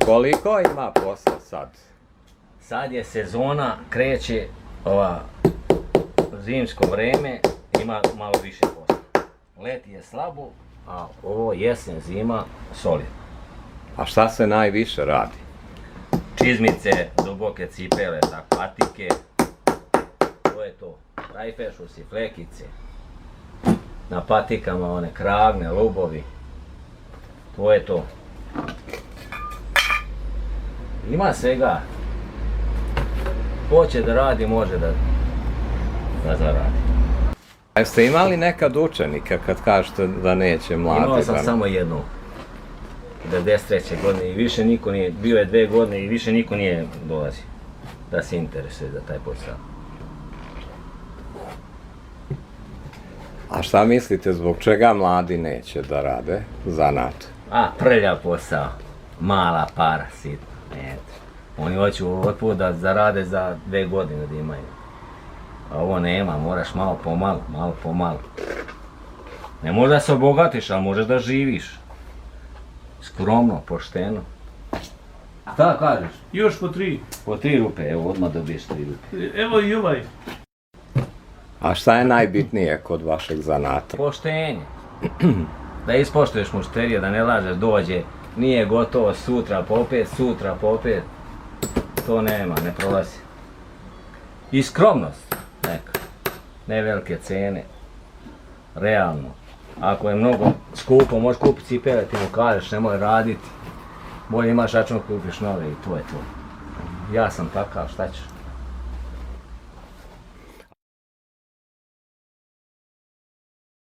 Koliko ima posla sad? Sad je sezona, kreće ova zimsko vreme, ima malo više posla. Leti je slabo, a ovo jesen, zima, solid. A šta se najviše radi? Čizmice, duboke cipele, patike, to je to. Rajfešusi, flekice, na patikama one kragne, lubovi, to je to. Ima svega. Ko će da radi, može da zaradi. A jeste imali nekad učenika kad kažete da neće mladi? Imao sam samo jednu. 93. godine i više niko nije, bio je 2 godine i više niko nije dolazio da se interesuje za taj posao. A šta mislite, zbog čega mladi neće da rade zanat? Prljav posao, mala para, sitna, eto. Oni hoću otput da zarade za 2 godine da imaju. A ovo nema, moraš malo po malo. Ne možeš da se obogatiš, ali možeš da živiš. Skromno, pošteno. Šta kažeš? Još po 3. Po 3 rupe, evo odmah dobiješ 3 rupe. Evo i ovaj. A šta je najbitnije kod vašeg zanata? Poštenje. Da ispoštuješ mušterije, da ne lažeš, dođe, nije gotovo, sutra po opet. To nema, ne prolazi. I skromnost neka. Ne velike cene. Realno. Ako je mnogo skupo, možeš kupiti cipele, ti mu kažeš, nemoj raditi. Bolje imaš račun, kupiš nove i to je to. Ja sam takav, šta ćeš?